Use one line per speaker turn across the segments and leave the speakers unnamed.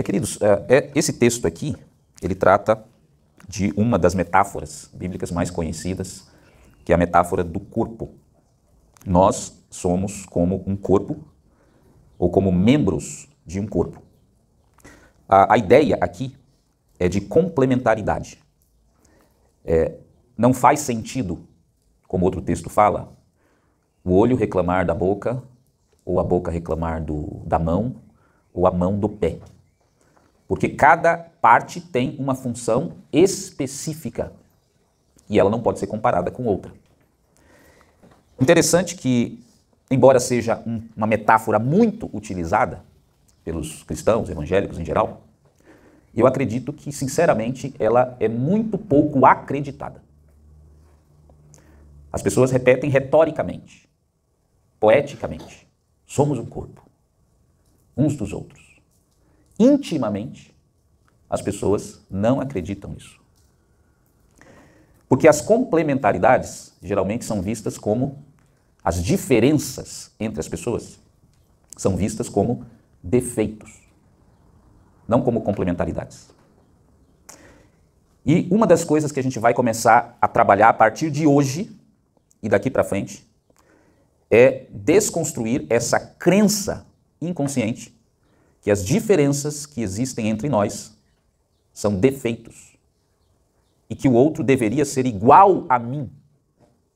Queridos, esse texto aqui, ele trata de uma das metáforas bíblicas mais conhecidas, que é a metáfora do corpo. Nós somos como um corpo, ou como membros de um corpo. A ideia aqui é de complementaridade. Não faz sentido, como outro texto fala, o olho reclamar da boca, ou a boca reclamar da mão, ou a mão do pé. Porque cada parte tem uma função específica e ela não pode ser comparada com outra. Interessante que, embora seja uma metáfora muito utilizada pelos cristãos, evangélicos em geral, eu acredito que, sinceramente, ela é muito pouco acreditada. As pessoas repetem retoricamente, poeticamente, somos um corpo, uns dos outros. Intimamente, as pessoas não acreditam nisso. Porque as complementaridades geralmente são vistas como as diferenças entre as pessoas, são vistas como defeitos, não como complementaridades. E uma das coisas que a gente vai começar a trabalhar a partir de hoje e daqui para frente é desconstruir essa crença inconsciente que as diferenças que existem entre nós são defeitos e que o outro deveria ser igual a mim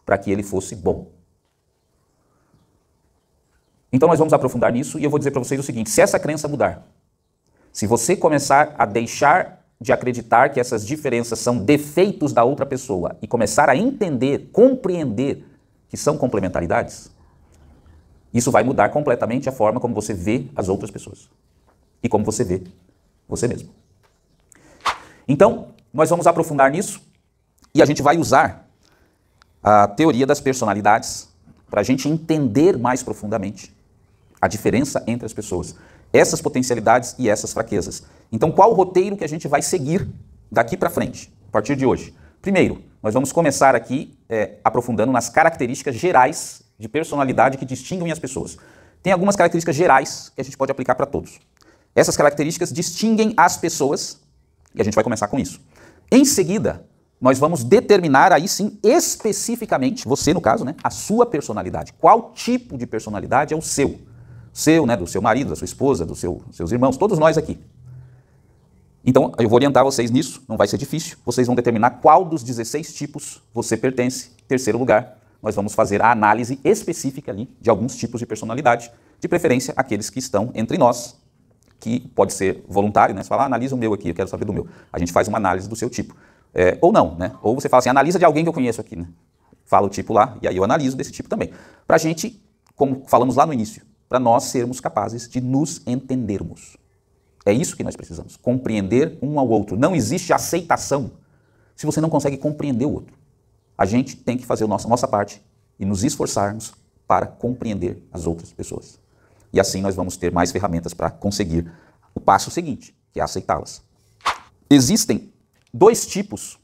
para que ele fosse bom. Então nós vamos aprofundar nisso e eu vou dizer para vocês o seguinte: se essa crença mudar, se você começar a deixar de acreditar que essas diferenças são defeitos da outra pessoa e começar a entender, compreender que são complementaridades, isso vai mudar completamente a forma como você vê as outras pessoas e como você vê você mesmo. Então, nós vamos aprofundar nisso e a gente vai usar a teoria das personalidades para a gente entender mais profundamente a diferença entre as pessoas, essas potencialidades e essas fraquezas. Então, qual o roteiro que a gente vai seguir daqui para frente, a partir de hoje? Primeiro, nós vamos começar aqui aprofundando nas características gerais de personalidade que distinguem as pessoas. Tem algumas características gerais que a gente pode aplicar para todos. Essas características distinguem as pessoas e a gente vai começar com isso. Em seguida, nós vamos determinar aí sim especificamente, você no caso, né, a sua personalidade. Qual tipo de personalidade é o seu? Seu, né, do seu marido, da sua esposa, dos seus irmãos, todos nós aqui. Então, eu vou orientar vocês nisso, não vai ser difícil. Vocês vão determinar qual dos 16 tipos você pertence. Em terceiro lugar, nós vamos fazer a análise específica ali de alguns tipos de personalidade, de preferência aqueles que estão entre nós, que pode ser voluntário, né? Você fala, analisa o meu aqui, eu quero saber do meu. A gente faz uma análise do seu tipo. Ou não, né? Ou você fala assim, analisa de alguém que eu conheço aqui, né? Fala o tipo lá, e aí eu analiso desse tipo também. Pra gente, como falamos lá no início, para nós sermos capazes de nos entendermos. É isso que nós precisamos, compreender um ao outro. Não existe aceitação se você não consegue compreender o outro. A gente tem que fazer a nossa parte e nos esforçarmos para compreender as outras pessoas. E assim nós vamos ter mais ferramentas para conseguir o passo seguinte, que é aceitá-las. Existem dois tipos,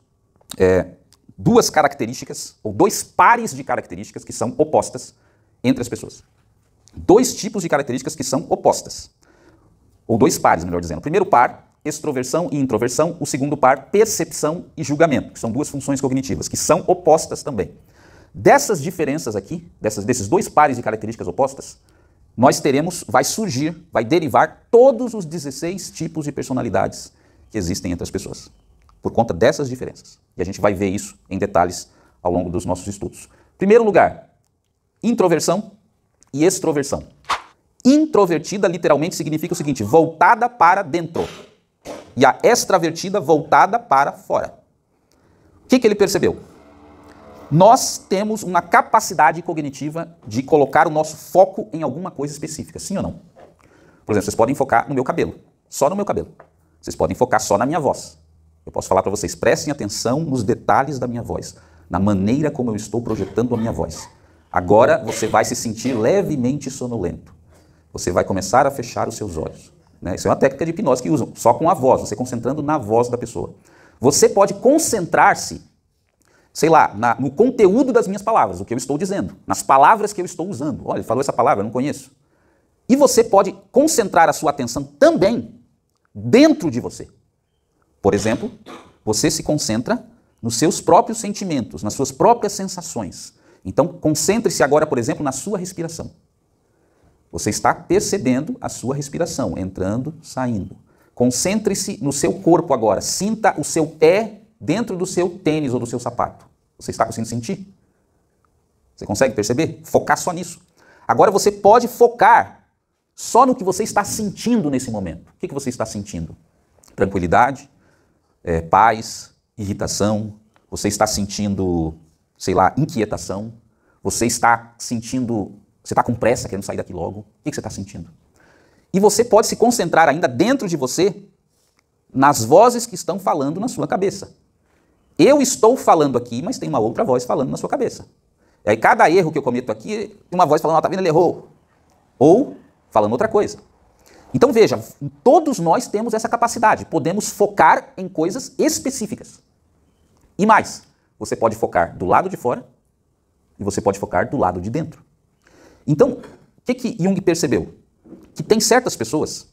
duas características, ou dois pares de características que são opostas entre as pessoas. Dois tipos de características que são opostas. Ou dois pares, melhor dizendo. O primeiro par, extroversão e introversão. O segundo par, percepção e julgamento, que são duas funções cognitivas, que são opostas também. Dessas diferenças aqui, desses dois pares de características opostas, vai derivar todos os 16 tipos de personalidades que existem entre as pessoas, por conta dessas diferenças. E a gente vai ver isso em detalhes ao longo dos nossos estudos. Primeiro lugar, introversão e extroversão. Introvertida literalmente significa o seguinte, voltada para dentro. E a extravertida voltada para fora. O que ele percebeu? Nós temos uma capacidade cognitiva de colocar o nosso foco em alguma coisa específica, sim ou não? Por exemplo, vocês podem focar no meu cabelo, só no meu cabelo. Vocês podem focar só na minha voz. Eu posso falar para vocês, prestem atenção nos detalhes da minha voz, na maneira como eu estou projetando a minha voz. Agora você vai se sentir levemente sonolento. Você vai começar a fechar os seus olhos. Né? Isso é uma técnica de hipnose que usam, só com a voz, você concentrando na voz da pessoa. Você pode concentrar-se, sei lá, no conteúdo das minhas palavras, o que eu estou dizendo, nas palavras que eu estou usando. Olha, ele falou essa palavra, eu não conheço. E você pode concentrar a sua atenção também dentro de você. Por exemplo, você se concentra nos seus próprios sentimentos, nas suas próprias sensações. Então, concentre-se agora, por exemplo, na sua respiração. Você está percebendo a sua respiração, entrando, saindo. Concentre-se no seu corpo agora. Sinta o seu pé dentro do seu tênis ou do seu sapato. Você está conseguindo sentir? Você consegue perceber? Focar só nisso. Agora você pode focar só no que você está sentindo nesse momento. O que você está sentindo? Tranquilidade, paz, irritação. Você está sentindo, sei lá, inquietação. Você está sentindo... Você está com pressa, querendo sair daqui logo. O que você está sentindo? E você pode se concentrar ainda dentro de você nas vozes que estão falando na sua cabeça. Eu estou falando aqui, mas tem uma outra voz falando na sua cabeça. E aí cada erro que eu cometo aqui, tem uma voz falando, tá vendo, ele errou. Ou falando outra coisa. Então veja, todos nós temos essa capacidade. Podemos focar em coisas específicas. E mais, você pode focar do lado de fora e você pode focar do lado de dentro. Então, o que Jung percebeu? Que tem certas pessoas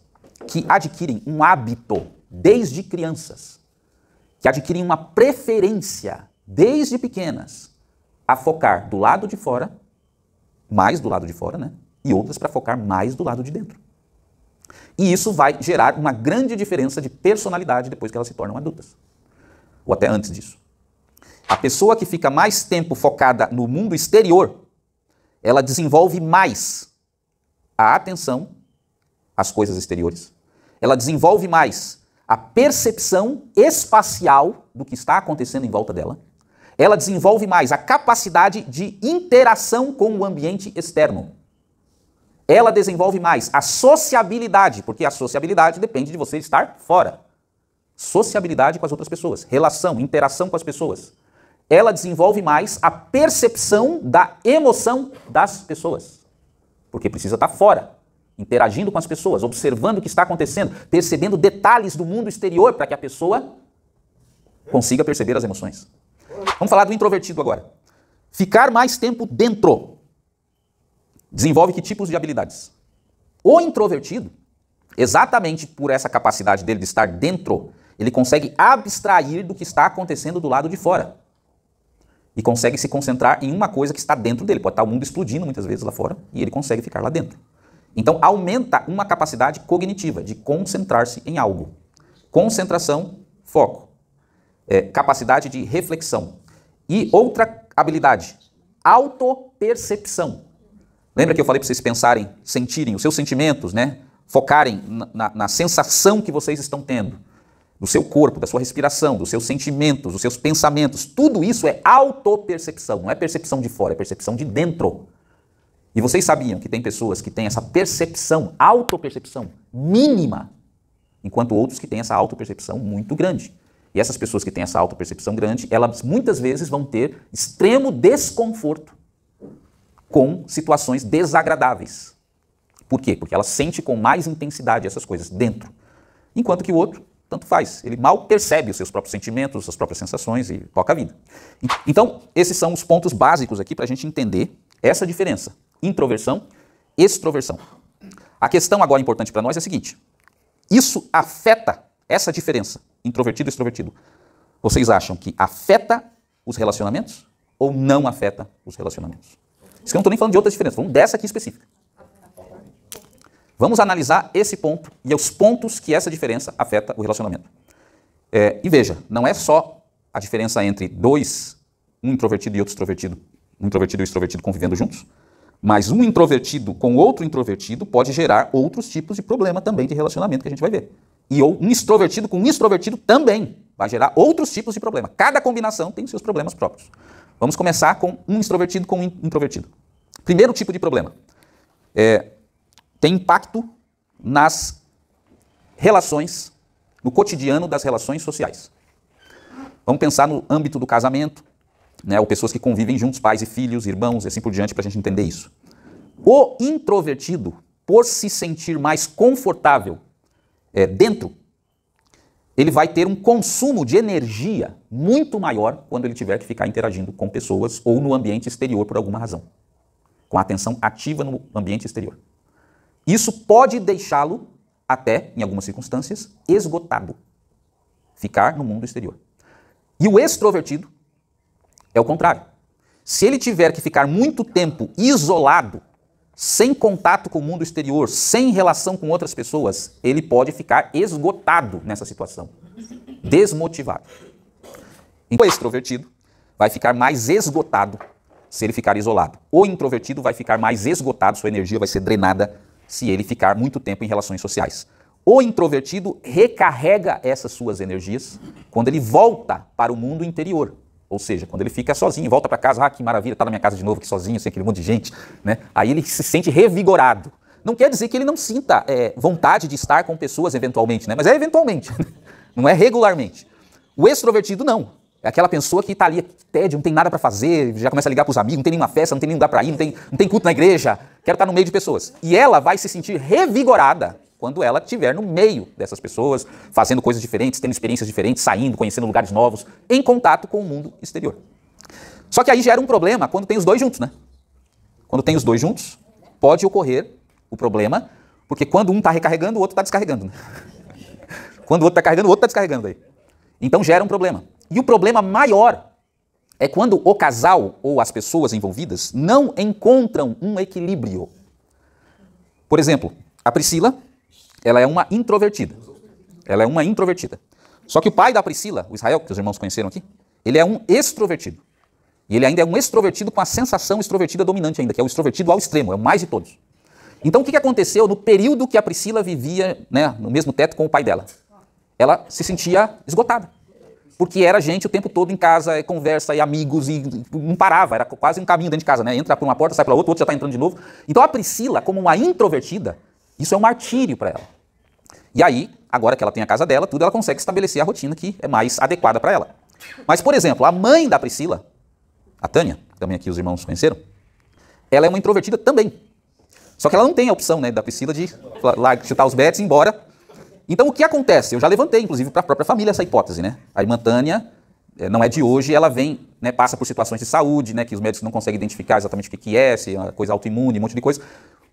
que adquirem um hábito desde crianças, que adquirem uma preferência desde pequenas a focar do lado de fora, mais do lado de fora, né? E outras para focar mais do lado de dentro. E isso vai gerar uma grande diferença de personalidade depois que elas se tornam adultas. Ou até antes disso. A pessoa que fica mais tempo focada no mundo exterior, ela desenvolve mais a atenção às coisas exteriores. Ela desenvolve mais a percepção espacial do que está acontecendo em volta dela. Ela desenvolve mais a capacidade de interação com o ambiente externo. Ela desenvolve mais a sociabilidade, porque a sociabilidade depende de você estar fora. Sociabilidade com as outras pessoas, relação, interação com as pessoas. Ela desenvolve mais a percepção da emoção das pessoas, porque precisa estar fora, interagindo com as pessoas, observando o que está acontecendo, percebendo detalhes do mundo exterior para que a pessoa consiga perceber as emoções. Vamos falar do introvertido agora. Ficar mais tempo dentro desenvolve que tipos de habilidades? O introvertido, exatamente por essa capacidade dele de estar dentro, ele consegue abstrair do que está acontecendo do lado de fora. E consegue se concentrar em uma coisa que está dentro dele. Pode estar o mundo explodindo muitas vezes lá fora e ele consegue ficar lá dentro. Então aumenta uma capacidade cognitiva de concentrar-se em algo. Concentração, foco. Capacidade de reflexão. E outra habilidade, autopercepção. Lembra que eu falei para vocês pensarem, sentirem os seus sentimentos, né? Focarem na sensação que vocês estão tendo. Do seu corpo, da sua respiração, dos seus sentimentos, dos seus pensamentos. Tudo isso é autopercepção, não é percepção de fora, é percepção de dentro. E vocês sabiam que tem pessoas que têm essa percepção, autopercepção mínima, enquanto outros que têm essa autopercepção muito grande. E essas pessoas que têm essa autopercepção grande, elas muitas vezes vão ter extremo desconforto com situações desagradáveis. Por quê? Porque ela sente com mais intensidade essas coisas dentro. Enquanto que o outro, tanto faz. Ele mal percebe os seus próprios sentimentos, as suas próprias sensações e toca a vida. Então, esses são os pontos básicos aqui para a gente entender essa diferença. Introversão, extroversão. A questão agora importante para nós é a seguinte. Isso afeta essa diferença, introvertido e extrovertido. Vocês acham que afeta os relacionamentos ou não afeta os relacionamentos? Isso que eu não estou nem falando de outras diferenças, vamos dessa aqui específica. Vamos analisar esse ponto e os pontos que essa diferença afeta o relacionamento. E veja, não é só a diferença entre dois, um introvertido e outro extrovertido, um introvertido e um extrovertido convivendo juntos, mas um introvertido com outro introvertido pode gerar outros tipos de problema também de relacionamento que a gente vai ver. E um extrovertido com um extrovertido também vai gerar outros tipos de problema. Cada combinação tem seus problemas próprios. Vamos começar com um extrovertido com um introvertido. Primeiro tipo de problema. Tem impacto nas relações, no cotidiano das relações sociais. Vamos pensar no âmbito do casamento, né, ou pessoas que convivem juntos, pais e filhos, irmãos, e assim por diante, para a gente entender isso. O introvertido, por se sentir mais confortável dentro, ele vai ter um consumo de energia muito maior quando ele tiver que ficar interagindo com pessoas ou no ambiente exterior por alguma razão. Com a atenção ativa no ambiente exterior. Isso pode deixá-lo até, em algumas circunstâncias, esgotado. Ficar no mundo exterior. E o extrovertido é o contrário. Se ele tiver que ficar muito tempo isolado, sem contato com o mundo exterior, sem relação com outras pessoas, ele pode ficar esgotado nessa situação, desmotivado. Então, o extrovertido vai ficar mais esgotado se ele ficar isolado. O introvertido vai ficar mais esgotado, sua energia vai ser drenada se ele ficar muito tempo em relações sociais. O introvertido recarrega essas suas energias quando ele volta para o mundo interior. Ou seja, quando ele fica sozinho, volta para casa, que maravilha, tá na minha casa de novo aqui sozinho, sem aquele monte de gente, né? Aí ele se sente revigorado. Não quer dizer que ele não sinta vontade de estar com pessoas eventualmente, né? Mas é eventualmente, não é regularmente. O extrovertido não. É aquela pessoa que está ali, tédio, não tem nada para fazer, já começa a ligar para os amigos, não tem nenhuma festa, não tem nenhum lugar para ir, não tem culto na igreja, quero estar no meio de pessoas. E ela vai se sentir revigorada quando ela estiver no meio dessas pessoas, fazendo coisas diferentes, tendo experiências diferentes, saindo, conhecendo lugares novos, em contato com o mundo exterior. Só que aí gera um problema quando tem os dois juntos, né? Quando tem os dois juntos, pode ocorrer o problema, porque quando um está recarregando, o outro está descarregando. Né? Quando o outro está carregando, o outro está descarregando aí. Então gera um problema. E o problema maior é quando o casal ou as pessoas envolvidas não encontram um equilíbrio. Por exemplo, a Priscila, ela é uma introvertida. Ela é uma introvertida. Só que o pai da Priscila, o Israel, que os irmãos conheceram aqui, ele é um extrovertido. E ele ainda é um extrovertido com a sensação extrovertida dominante ainda, que é o extrovertido ao extremo, é o mais de todos. Então o que aconteceu no período que a Priscila vivia, né, no mesmo teto com o pai dela? Ela se sentia esgotada. Porque era gente o tempo todo em casa, conversa e amigos, e não parava, era quase um caminho dentro de casa, né? Entra por uma porta, sai pela outra, o outro já está entrando de novo. Então a Priscila, como uma introvertida, isso é um martírio para ela. E aí, agora que ela tem a casa dela, tudo, ela consegue estabelecer a rotina que é mais adequada para ela. Mas, por exemplo, a mãe da Priscila, a Tânia, que também aqui os irmãos conheceram, ela é uma introvertida também. Só que ela não tem a opção, né, da Priscila de chutar os betes e ir embora. Então o que acontece? Eu já levantei, inclusive, para a própria família essa hipótese, né? A irmã Tânia, não é de hoje, ela vem, né, passa por situações de saúde, né, que os médicos não conseguem identificar exatamente o que é, se é uma coisa autoimune, um monte de coisa.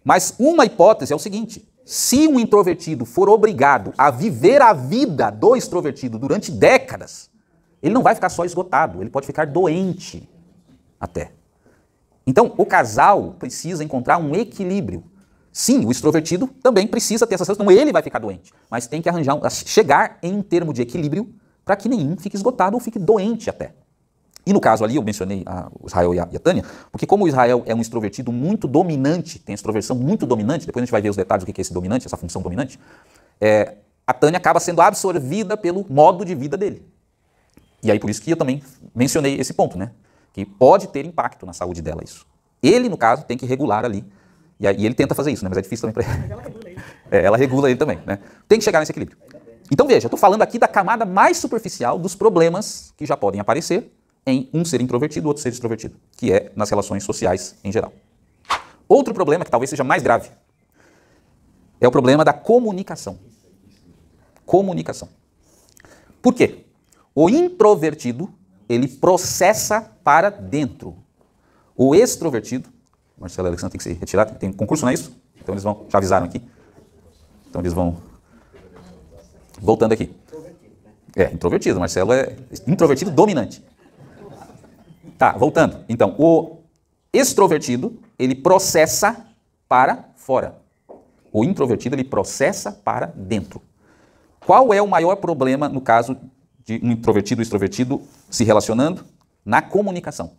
Mas uma hipótese é o seguinte: se um introvertido for obrigado a viver a vida do extrovertido durante décadas, ele não vai ficar só esgotado, ele pode ficar doente até. Então o casal precisa encontrar um equilíbrio. Sim, o extrovertido também precisa ter essa sensação, então ele vai ficar doente, mas tem que chegar em um termo de equilíbrio para que nenhum fique esgotado ou fique doente até. E no caso ali, eu mencionei o Israel e a Tânia, porque como o Israel é um extrovertido muito dominante, tem extroversão muito dominante, depois a gente vai ver os detalhes do que é esse dominante, essa função dominante, a Tânia acaba sendo absorvida pelo modo de vida dele. E aí por isso que eu também mencionei esse ponto, né? Que pode ter impacto na saúde dela isso. Ele, no caso, tem que regular ali. E ele tenta fazer isso, né? Mas é difícil também para ele. Ela regula ele também, né? Tem que chegar nesse equilíbrio. Então veja, eu estou falando aqui da camada mais superficial dos problemas que já podem aparecer em um ser introvertido e outro ser extrovertido, que é nas relações sociais em geral. Outro problema, que talvez seja mais grave, é o problema da comunicação. Comunicação. Por quê? O introvertido, ele processa para dentro. O extrovertido, Marcelo e Alexandre tem que se retirar, tem concurso, não é isso? Então eles vão, já avisaram aqui. Então eles vão... Voltando aqui. Introvertido, Marcelo é introvertido dominante. Tá, voltando. Então, o extrovertido, ele processa para fora. O introvertido, ele processa para dentro. Qual é o maior problema no caso de um introvertido e extrovertido se relacionando? Na comunicação.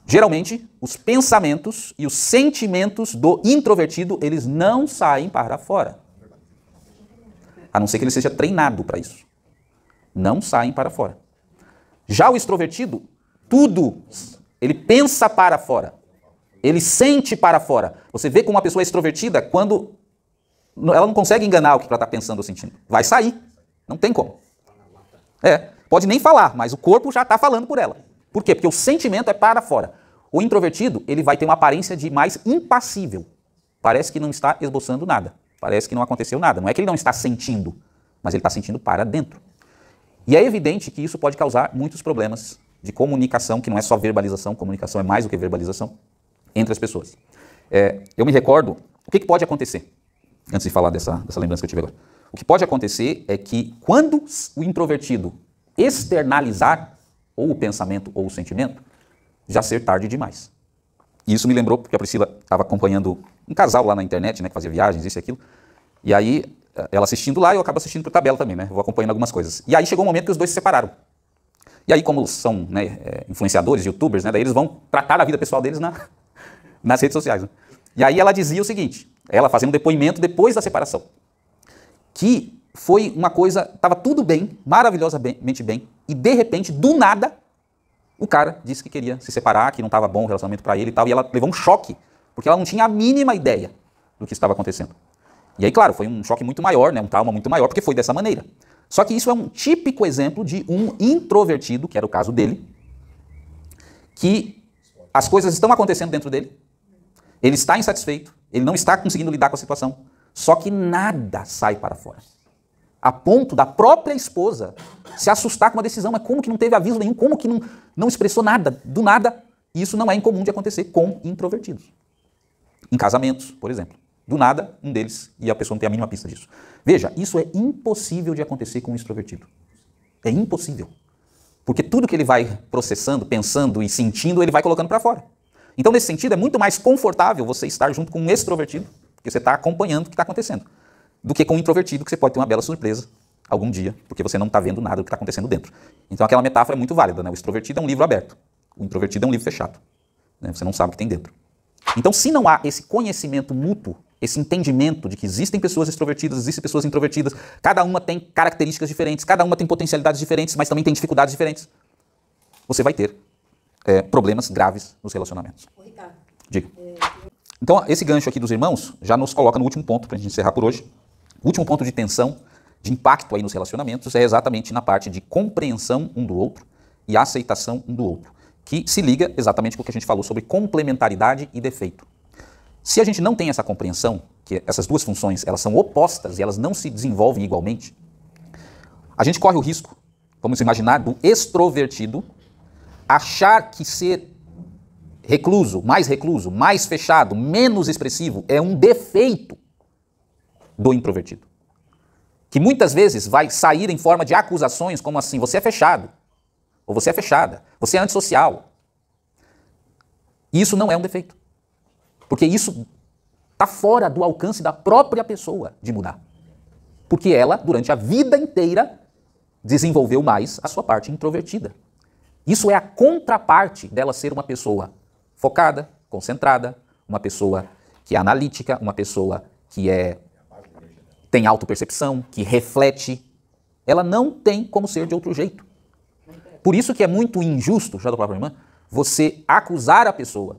Geralmente, os pensamentos e os sentimentos do introvertido, eles não saem para fora. A não ser que ele seja treinado para isso. Não saem para fora. Já o extrovertido, tudo, ele pensa para fora. Ele sente para fora. Você vê como uma pessoa extrovertida, quando ela não consegue enganar o que ela está pensando ou sentindo. Vai sair. Não tem como. Pode nem falar, mas o corpo já está falando por ela. Por quê? Porque o sentimento é para fora. O introvertido, ele vai ter uma aparência de mais impassível. Parece que não está esboçando nada. Parece que não aconteceu nada. Não é que ele não está sentindo, mas ele está sentindo para dentro. E é evidente que isso pode causar muitos problemas de comunicação, que não é só verbalização, comunicação é mais do que verbalização, entre as pessoas. Eu me recordo, o que pode acontecer? antes de falar dessa lembrança que eu tive agora. O que pode acontecer é que quando o introvertido externalizar ou o pensamento ou o sentimento, já ser tarde demais. E isso me lembrou porque a Priscila estava acompanhando um casal lá na internet, né, que fazia viagens, isso e aquilo. E aí, ela assistindo lá, eu acabo assistindo por tabela também, né? Vou acompanhando algumas coisas. E aí chegou um momento que os dois se separaram. E aí, como são, né, influenciadores, youtubers, né, daí eles vão tratar a vida pessoal deles nas redes sociais. Né? E aí ela dizia o seguinte, ela fazendo um depoimento depois da separação, que foi uma coisa, estava tudo bem, maravilhosamente bem, e de repente, do nada, o cara disse que queria se separar, que não estava bom o relacionamento para ele e tal, e ela levou um choque, porque ela não tinha a mínima ideia do que estava acontecendo. E aí, claro, foi um choque muito maior, né, um trauma muito maior, porque foi dessa maneira. Só que isso é um típico exemplo de um introvertido, que era o caso dele, que as coisas estão acontecendo dentro dele, ele está insatisfeito, ele não está conseguindo lidar com a situação, só que nada sai para fora. A ponto da própria esposa se assustar com uma decisão, mas como que não teve aviso nenhum, como que não expressou nada, do nada. E isso não é incomum de acontecer com introvertidos. Em casamentos, por exemplo. Do nada, um deles, e a pessoa não tem a mínima pista disso. Veja, isso é impossível de acontecer com um extrovertido. É impossível. Porque tudo que ele vai processando, pensando e sentindo, ele vai colocando para fora. Então, nesse sentido, é muito mais confortável você estar junto com um extrovertido, porque você está acompanhando o que está acontecendo, do que com um introvertido, que você pode ter uma bela surpresa algum dia, porque você não está vendo nada do que está acontecendo dentro. Então, aquela metáfora é muito válida, né? O extrovertido é um livro aberto, o introvertido é um livro fechado. Né? Você não sabe o que tem dentro. Então, se não há esse conhecimento mútuo, esse entendimento de que existem pessoas extrovertidas, existem pessoas introvertidas, cada uma tem características diferentes, cada uma tem potencialidades diferentes, mas também tem dificuldades diferentes, você vai ter problemas graves nos relacionamentos.
Ô, Ricardo.
Diga. Então, esse gancho aqui dos irmãos já nos coloca no último ponto, para a gente encerrar por hoje. O último ponto de tensão, de impacto aí nos relacionamentos, é exatamente na parte de compreensão um do outro e aceitação um do outro, que se liga exatamente com o que a gente falou sobre complementaridade e defeito. Se a gente não tem essa compreensão, que essas duas funções elas são opostas e elas não se desenvolvem igualmente, a gente corre o risco, vamos imaginar, do extrovertido achar que ser recluso, mais fechado, menos expressivo é um defeito do introvertido. Que muitas vezes vai sair em forma de acusações como assim, você é fechado, ou você é fechada, você é antissocial. Isso não é um defeito. Porque isso está fora do alcance da própria pessoa de mudar. Porque ela, durante a vida inteira, desenvolveu mais a sua parte introvertida. Isso é a contraparte dela ser uma pessoa focada, concentrada, uma pessoa que é analítica, uma pessoa que tem autopercepção, que reflete. Ela não tem como ser de outro jeito. Por isso que é muito injusto, já da própria irmã, você acusar a pessoa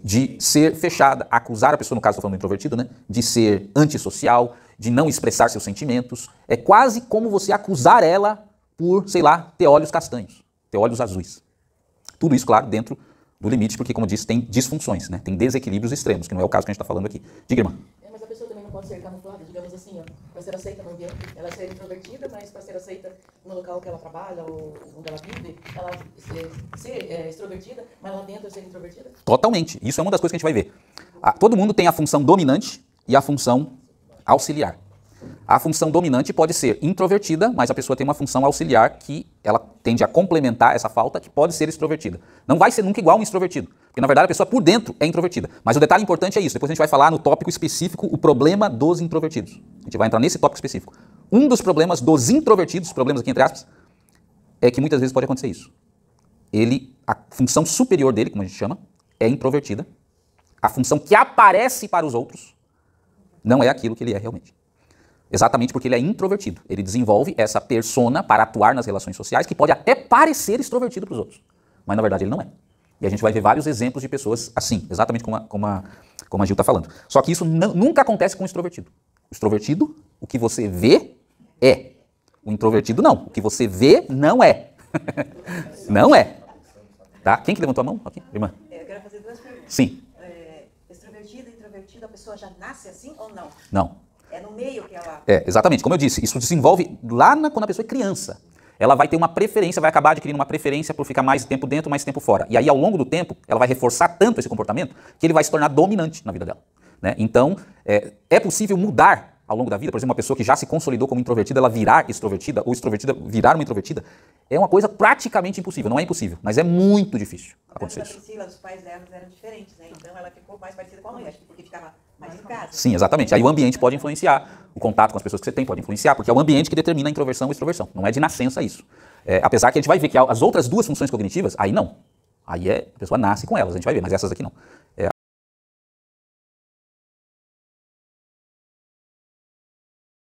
de ser fechada, acusar a pessoa, no caso estou falando do introvertido, né, de ser antissocial, de não expressar seus sentimentos. É quase como você acusar ela por, sei lá, ter olhos castanhos, ter olhos azuis. Tudo isso, claro, dentro do limite, porque, como eu disse, tem disfunções, né, tem desequilíbrios extremos, que não é o caso que a gente está falando aqui. Diga, irmã.
Mas a pessoa também não pode ser camuflada, digamos assim, ó, para ser aceita no ambiente. Ela é ser introvertida, mas para ser aceita no local que ela trabalha ou onde ela vive, ela ser extrovertida, mas lá dentro ser introvertida?
Totalmente. Isso é uma das coisas que a gente vai ver. Todo mundo tem a função dominante e a função auxiliar. A função dominante pode ser introvertida, mas a pessoa tem uma função auxiliar que ela tende a complementar essa falta, que pode ser extrovertida. Não vai ser nunca igual um extrovertido, porque na verdade a pessoa por dentro é introvertida. Mas o detalhe importante é isso, depois a gente vai falar no tópico específico o problema dos introvertidos. A gente vai entrar nesse tópico específico. Um dos problemas dos introvertidos, problemas aqui entre aspas, é que muitas vezes pode acontecer isso. A função superior dele, como a gente chama, é introvertida. A função que aparece para os outros não é aquilo que ele é realmente. Exatamente porque ele é introvertido. Ele desenvolve essa persona para atuar nas relações sociais que pode até parecer extrovertido para os outros. Mas na verdade ele não é. E a gente vai ver vários exemplos de pessoas assim, exatamente como a Gil está falando. Só que isso nunca acontece com o extrovertido. O extrovertido, o que você vê, é. O introvertido não. O que você vê, não é. Não é. Tá? Quem que levantou a mão? Aqui, irmã.
Eu quero fazer duas perguntas.
Sim.
Extrovertida, introvertida, a pessoa já nasce assim ou não?
Não.
É no meio que ela...
Exatamente. Como eu disse, isso desenvolve quando a pessoa é criança. Ela vai ter uma preferência, vai acabar adquirindo uma preferência por ficar mais tempo dentro, mais tempo fora. E aí, ao longo do tempo, ela vai reforçar tanto esse comportamento que ele vai se tornar dominante na vida dela. né? Então, é possível mudar ao longo da vida, por exemplo, uma pessoa que já se consolidou como introvertida, ela virar extrovertida, ou extrovertida virar uma introvertida, é uma coisa praticamente impossível. Não é impossível, mas é muito difícil acontecer isso.
A Priscila, os pais dela eram diferentes, né? Então ela ficou mais parecida com a mãe, acho que porque ficava mais em casa.
Sim, exatamente. Aí o ambiente pode influenciar, o contato com as pessoas que você tem pode influenciar, porque é o ambiente que determina a introversão ou extroversão. Não é de nascença isso. Apesar que a gente vai ver que as outras duas funções cognitivas, aí não. Aí a pessoa nasce com elas, a gente vai ver, mas essas aqui não.